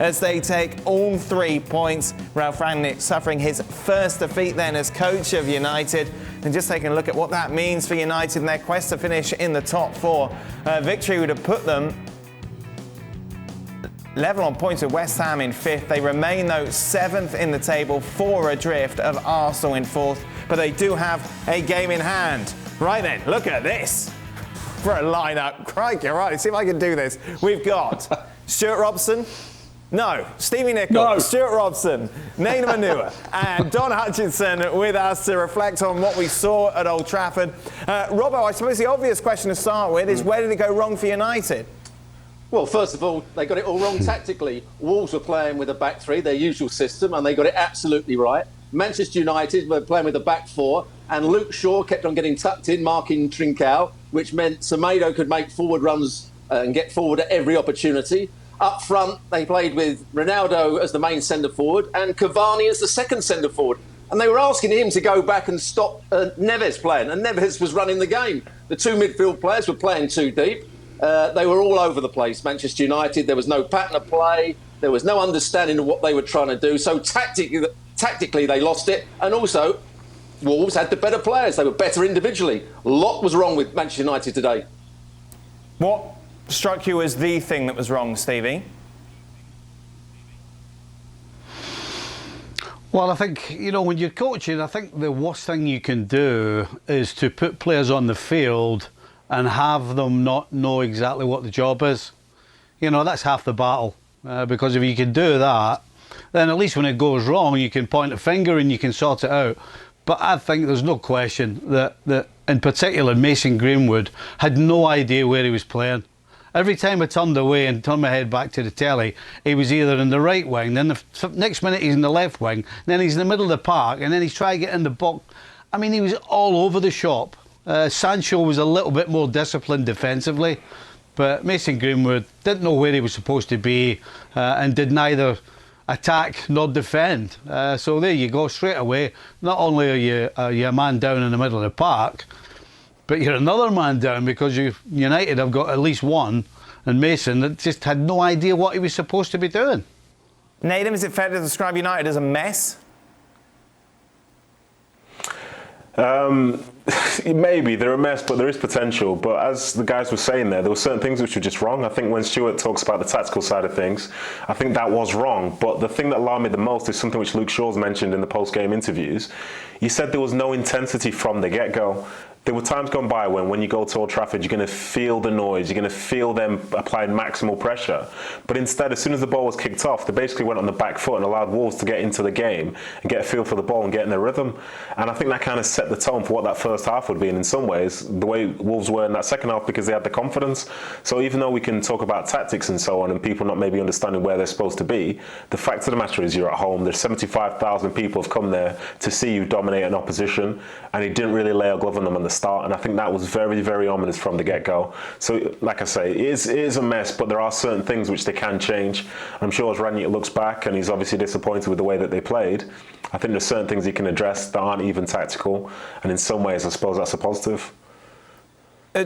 as they take all 3 points. Ralf Rangnick suffering his first defeat then as coach of United. And just taking a look at what that means for United in their quest to finish in the top 4. Victory would have put them level on points with West Ham in 5th. They remain, though, 7th in the table, 4 adrift of Arsenal in 4th. But they do have a game in hand. Right then, look at this for a lineup. Crikey, right, see if I can do this. We've got Stewart Robson. No, Stevie Nicol, no. Stewart Robson, Nedum Onuoha and Don Hutchison with us to reflect on what we saw at Old Trafford. Robbo, I suppose the obvious question to start with is where did it go wrong for United? Well, first of all, they got it all wrong tactically. Wolves were playing with a back 3, their usual system, and they got it absolutely right. Manchester United were playing with a back 4, and Luke Shaw kept on getting tucked in, marking Trincao, which meant Semedo could make forward runs and get forward at every opportunity. Up front, they played with Ronaldo as the main centre-forward and Cavani as the second centre-forward. And they were asking him to go back and stop Neves playing, and Neves was running the game. The 2 midfield players were playing too deep. They were all over the place, Manchester United. There was no pattern of play. There was no understanding of what they were trying to do. So tactically, they lost it. And also, Wolves had the better players. They were better individually. A lot was wrong with Manchester United today. What struck you as the thing that was wrong, Stevie? Well, I think, when you're coaching, I think the worst thing you can do is to put players on the field and have them not know exactly what the job is. That's half the battle. Because if you can do that, then at least when it goes wrong, you can point a finger and you can sort it out. But I think there's no question that in particular, Mason Greenwood had no idea where he was playing. Every time I turned away and turned my head back to the telly, he was either in the right wing, then the next minute he's in the left wing, then he's in the middle of the park, and then he's trying to get in the box. I mean, he was all over the shop. Sancho was a little bit more disciplined defensively, but Mason Greenwood didn't know where he was supposed to be and did neither attack nor defend. So there you go, straight away. Not only are you a man down in the middle of the park, but you're another man down because United have got at least one, and Mason that just had no idea what he was supposed to be doing. Nedum, is it fair to describe United as a mess? Maybe they're a mess, but there is potential. But as the guys were saying there were certain things which were just wrong. I think when Stewart talks about the tactical side of things, I think that was wrong. But the thing that alarmed me the most is something which Luke Shaw's mentioned in the post-game interviews. He said there was no intensity from the get-go. There were times gone by when you go to Old Trafford, you're going to feel the noise, you're going to feel them applying maximal pressure. But instead, as soon as the ball was kicked off, they basically went on the back foot and allowed Wolves to get into the game and get a feel for the ball and get in their rhythm. And I think that kind of set the tone for what that first half would be. And in some ways, the way Wolves were in that second half, because they had the confidence. So even though we can talk about tactics and so on and people not maybe understanding where they're supposed to be, the fact of the matter is you're at home. There's 75,000 people have come there to see you dominate an opposition, and he didn't really lay a glove on them on the start, and I think that was very, very ominous from the get-go. So, like I say, it is a mess, but there are certain things which they can change. I'm sure as Rangnick looks back, and he's obviously disappointed with the way that they played, I think there's certain things he can address that aren't even tactical, and in some ways, I suppose that's a positive.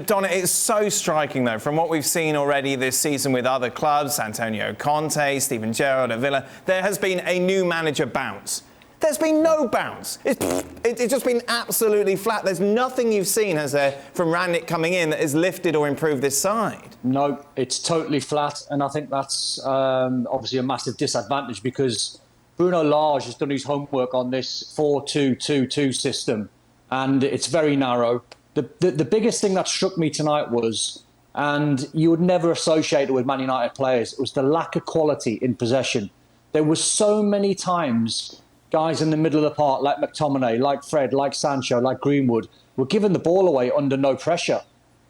Donna, it's so striking, though, from what we've seen already this season with other clubs, Antonio Conte, Steven Gerrard at Villa, there has been a new manager bounce. There's been no bounce. It's just been absolutely flat. There's nothing you've seen, has there, from Rangnick coming in that has lifted or improved this side? No, it's totally flat, and I think that's obviously a massive disadvantage because Bruno Lage has done his homework on this 4-2-2-2 system, and it's very narrow. The biggest thing that struck me tonight was, and you would never associate it with Man United players, it was the lack of quality in possession. There were so many times guys in the middle of the park, like McTominay, like Fred, like Sancho, like Greenwood, were giving the ball away under no pressure.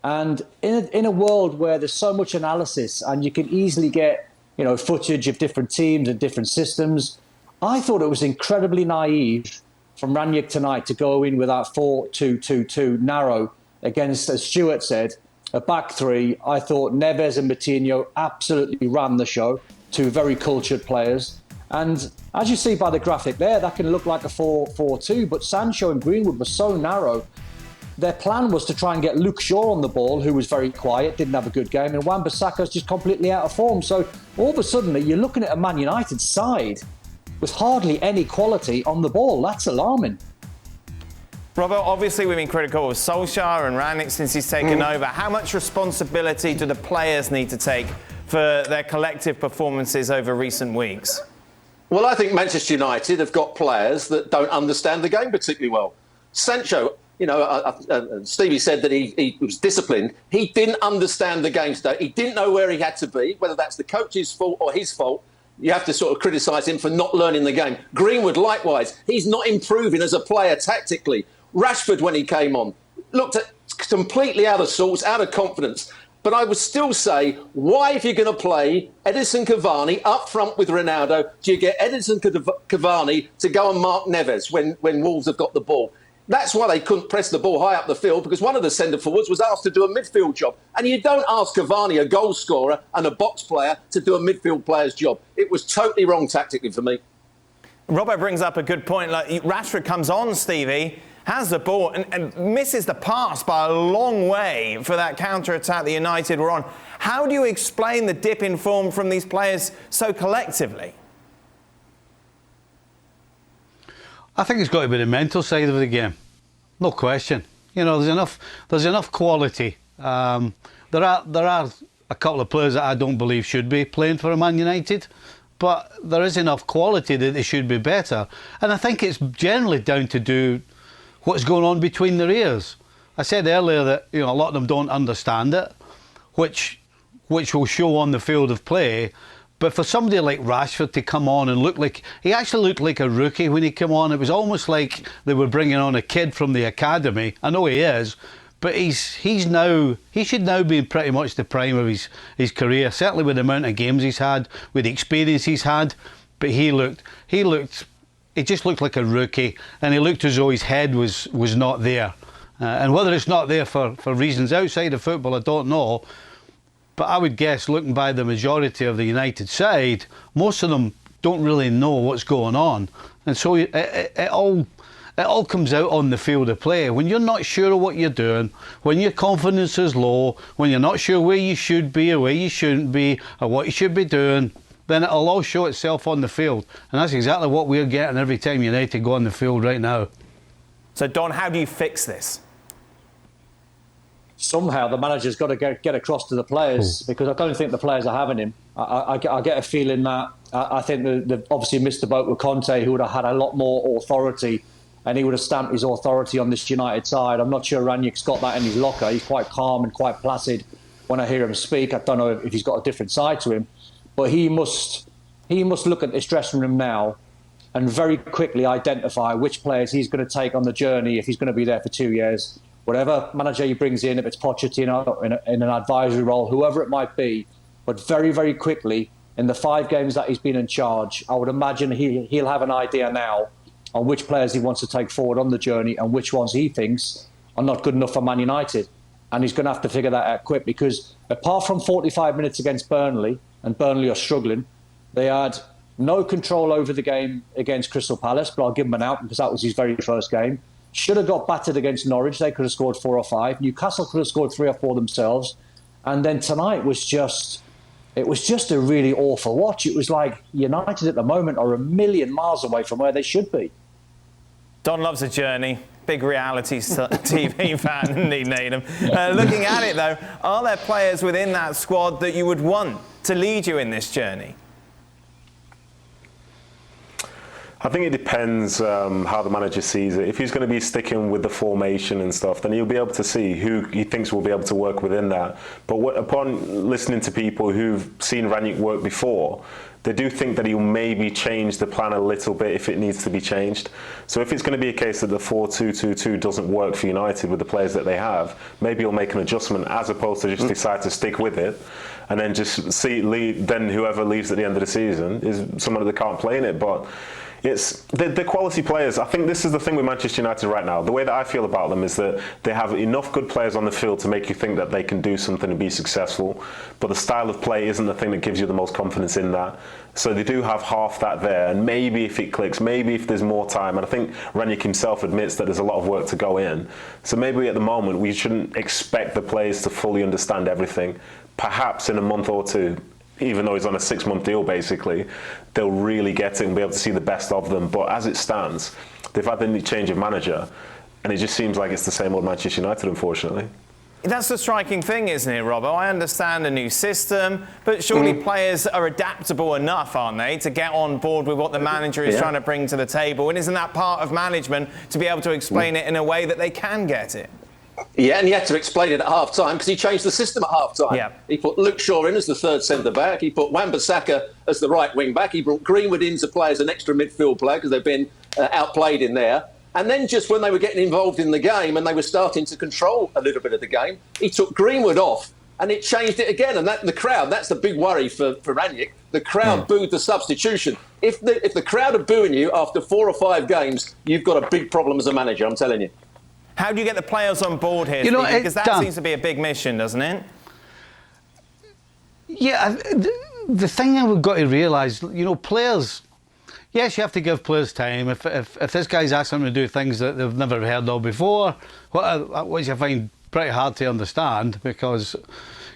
And in a world where there's so much analysis and you can easily get, footage of different teams and different systems, I thought it was incredibly naive from Rangnick tonight to go in with that 4-2-2-2 narrow against, as Stewart said, a back 3. I thought Neves and Moutinho absolutely ran the show, 2 very cultured players. And as you see by the graphic there, that can look like a 4-4-2, but Sancho and Greenwood were so narrow. their plan was to try and get Luke Shaw on the ball, who was very quiet, didn't have a good game, and Wan-Bissaka's just completely out of form. So all of a sudden, you're looking at a Man United side with hardly any quality on the ball. That's alarming. Robert, obviously we've been critical of Solskjaer and Rangnick since he's taken over. How much responsibility do the players need to take for their collective performances over recent weeks? Well, I think Manchester United have got players that don't understand the game particularly well. Sancho, you know, Stevie said that he was disciplined. He didn't understand the game today. He didn't know where he had to be, whether that's the coach's fault or his fault. You have to sort of criticise him for not learning the game. Greenwood, likewise, he's not improving as a player tactically. Rashford, when he came on, looked at completely out of sorts, out of confidence. But I would still say, why, if you're going to play Edinson Cavani up front with Ronaldo, do you get Edinson Cavani to go and mark Neves when Wolves have got the ball? That's why they couldn't press the ball high up the field, because one of the centre-forwards was asked to do a midfield job. And you don't ask Cavani, a goal scorer and a box player, to do a midfield player's job. It was totally wrong tactically for me. Robert brings up a good point. Like, Rashford comes on, Stevie, has the ball and misses the pass by a long way for that counter-attack that United were on. How do you explain the dip in form from these players so collectively? I think it's got to be the mental side of the game, no question. You know, there's enough quality. There are a couple of players that I don't believe should be playing for Man United, but there is enough quality that they should be better. And I think it's generally down to do what's going on between their ears. I said earlier that, you know, a lot of them don't understand it, which will show on the field of play. But for somebody like Rashford to come on and look like... He actually looked like a rookie when he came on. It was almost like they were bringing on a kid from the academy. I know he is, but he should now be in pretty much the prime of his career, certainly with the amount of games he's had, with the experience he's had. But he just looked like a rookie, and he looked as though his head was not there. And whether it's not there for reasons outside of football, I don't know. But I would guess, looking by the majority of the United side, most of them don't really know what's going on. And so it all comes out on the field of play. When you're not sure of what you're doing, when your confidence is low, when you're not sure where you should be or where you shouldn't be or what you should be doing, then it'll all show itself on the field. And that's exactly what we're getting every time United go on the field right now. So, Don, how do you fix this? Somehow the manager's got to get across to the players, because I don't think the players are having him. I get a feeling that I think they've obviously missed the boat with Conte, who would have had a lot more authority, and he would have stamped his authority on this United side. I'm not sure Rangnick's got that in his locker. He's quite calm and quite placid when I hear him speak. I don't know if he's got a different side to him, but he must look at this dressing room now and very quickly identify which players he's going to take on the journey if he's going to be there for 2 years. Whatever manager he brings in, if it's Pochettino in an advisory role, whoever it might be, but very, very quickly, in the 5 games that he's been in charge, I would imagine he'll have an idea now on which players he wants to take forward on the journey and which ones he thinks are not good enough for Man United. And he's going to have to figure that out quick, because apart from 45 minutes against Burnley, and Burnley are struggling, they had no control over the game against Crystal Palace, but I'll give him an out because that was his very first game. Should have got battered against Norwich. They could have scored 4 or 5. Newcastle could have scored 3 or 4 themselves. And then tonight was just a really awful watch. It was like United at the moment are a million miles away from where they should be. Don loves a journey. Big reality TV fan, isn't he, Nedum? Looking at it, though, are there players within that squad that you would want to lead you in this journey? I think it depends how the manager sees it. If he's going to be sticking with the formation and stuff, then he'll be able to see who he thinks will be able to work within that. But upon listening to people who've seen Rangnick work before, they do think that he'll maybe change the plan a little bit if it needs to be changed. So if it's going to be a case that the 4-2-2-2 doesn't work for United with the players that they have, maybe he'll make an adjustment as opposed to just decide to stick with it and then just then whoever leaves at the end of the season is someone that can't play in it. But it's the quality players. I think this is the thing with Manchester United right now. The way that I feel about them is that they have enough good players on the field to make you think that they can do something and be successful, but the style of play isn't the thing that gives you the most confidence in that. So they do have half that there, and maybe if it clicks, maybe if there's more time, and I think Rangnick himself admits that there's a lot of work to go in. So maybe at the moment we shouldn't expect the players to fully understand everything. Perhaps in a month or two, even though he's on a 6-month deal basically, they'll really get it and be able to see the best of them. But as it stands, they've had the change of manager, and it just seems like it's the same old Manchester United, unfortunately. That's the striking thing, isn't it, Robbo? I understand a new system, but surely players are adaptable enough, aren't they, to get on board with what the manager is trying to bring to the table? And isn't that part of management to be able to explain it in a way that they can get it? Yeah, and he had to explain it at half-time because he changed the system at half-time. Yeah. He put Luke Shaw in as the third centre-back. He put Wan-Bissaka as the right wing-back. He brought Greenwood in to play as an extra midfield player because they've been outplayed in there. And then just when they were getting involved in the game and they were starting to control a little bit of the game, he took Greenwood off and it changed it again. And the crowd, that's the big worry for Rangnick. The crowd booed the substitution. If the crowd are booing you after 4 or 5 games, you've got a big problem as a manager, I'm telling you. How do you get the players on board here, Steve? Because that seems to be a big mission, doesn't it? Yeah, the thing that we've got to realise, players... Yes, you have to give players time. If this guy's asked them to do things that they've never heard of before, which I find pretty hard to understand, because,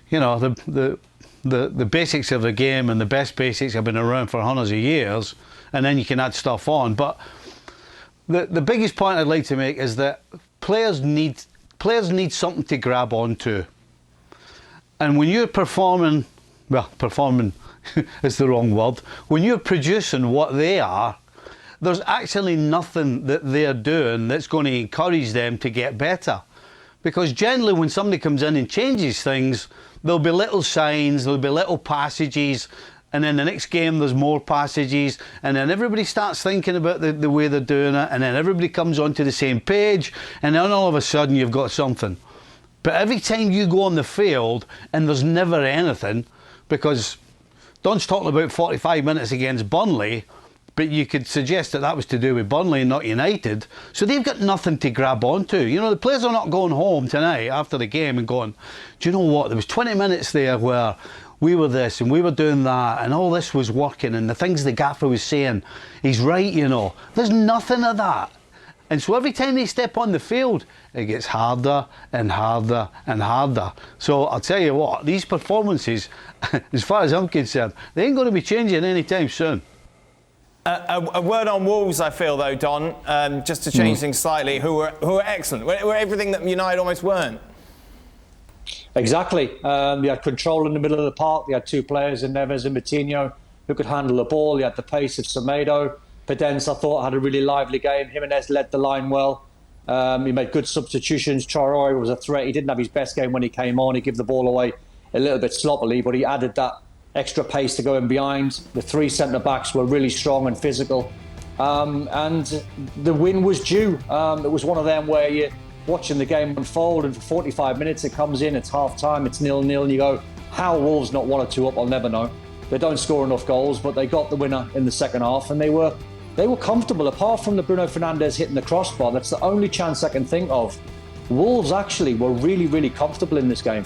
the basics of the game and the best basics have been around for hundreds of years, and then you can add stuff on. But the biggest point I'd like to make is that players need something to grab onto. And when you're performing is the wrong word. When you're producing what they are, there's actually nothing that they're doing that's going to encourage them to get better. Because generally when somebody comes in and changes things, there'll be little signs, there'll be little passages, and then the next game there's more passages, and then everybody starts thinking about the way they're doing it, and then everybody comes onto the same page, and then all of a sudden you've got something. But every time you go on the field and there's never anything, because Don's talking about 45 minutes against Burnley, but you could suggest that was to do with Burnley and not United. So they've got nothing to grab onto. The players are not going home tonight after the game and going, do you know what, there was 20 minutes there where we were this and we were doing that and all this was working and the things the gaffer was saying, he's right, There's nothing of that. And so every time they step on the field, it gets harder and harder and harder. So I'll tell you what, these performances, as far as I'm concerned, they ain't going to be changing anytime soon. A word on Wolves, I feel, though, Don, just to change things slightly, who were excellent. Were everything that United almost weren't. Exactly. They had control in the middle of the park. They had 2 players in Neves and Coutinho who could handle the ball. They had the pace of Semedo. Pedence, I thought, had a really lively game. Jimenez led the line well. He made good substitutions. Traore was a threat. He didn't have his best game when he came on. He gave the ball away a little bit sloppily, but he added that extra pace to go in behind. The 3 centre-backs were really strong and physical. And the win was due. It was one of them where you're watching the game unfold, and for 45 minutes it comes in, it's half-time, it's 0-0, and you go, how Wolves not 1 or 2 up, I'll never know. They don't score enough goals, but they got the winner in the second half, and they were comfortable. Apart from the Bruno Fernandes hitting the crossbar, that's the only chance I can think of. Wolves actually were really, really comfortable in this game.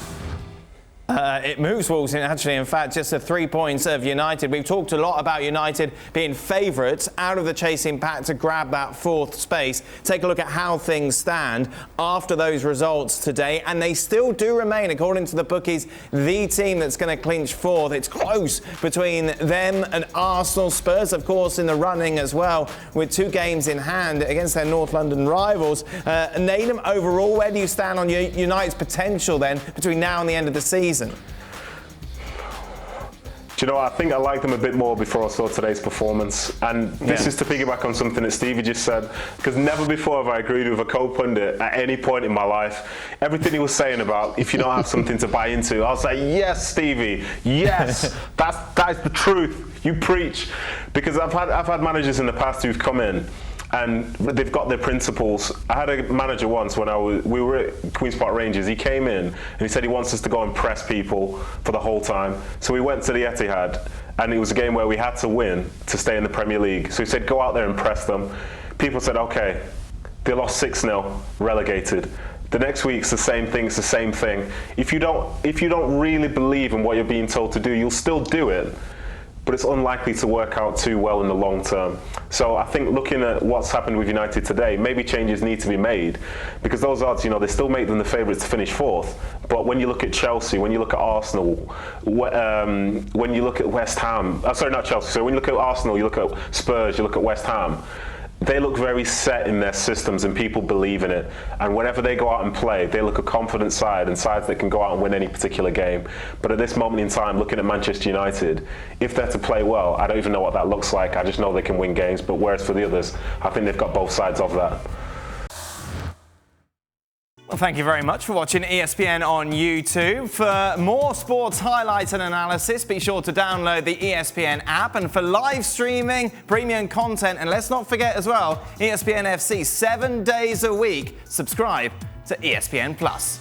It moves Wolves, actually, in fact, just the 3 points of United. We've talked a lot about United being favourites out of the chasing pack to grab that 4th space. Take a look at how things stand after those results today, and they still do remain, according to the bookies, the team that's going to clinch 4th. It's close between them and Arsenal. Spurs, of course, in the running as well, with 2 games in hand against their North London rivals. Nedum, overall, where do you stand on United's potential then between now and the end of the season? Do you know what? I think I liked them a bit more before I saw today's performance. And this is to piggyback on something that Stevie just said, because never before have I agreed with a co-pundit at any point in my life. Everything he was saying about if you don't have something to buy into, I was like, yes, Stevie, yes, that is the truth. You preach. Because I've had managers in the past who've come in and they've got their principles. I had a manager once when we were at Queen's Park Rangers. He came in and he said he wants us to go and press people for the whole time. So we went to the Etihad, and it was a game where we had to win to stay in the Premier League. So he said, go out there and press them. People said, okay. They lost 6-0, relegated. The next week's the same thing, it's the same thing. If you don't really believe in what you're being told to do, you'll still do it. but it's unlikely to work out too well in the long term. So I think looking at what's happened with United today, maybe changes need to be made, because those odds, they still make them the favourites to finish fourth. But when you look at Chelsea, when you look at Arsenal, when you look at West Ham, sorry, not Chelsea, so when you look at Arsenal, you look at Spurs, you look at West Ham, they look very set in their systems and people believe in it. And whenever they go out and play, they look a confident side and sides that can go out and win any particular game. But at this moment in time, looking at Manchester United, if they're to play well, I don't even know what that looks like. I just know they can win games. But whereas for the others, I think they've got both sides of that. Well, thank you very much for watching ESPN on YouTube. For more sports highlights and analysis, be sure to download the ESPN app. And for live streaming, premium content, and let's not forget as well, ESPN FC 7 days a week. Subscribe to ESPN Plus.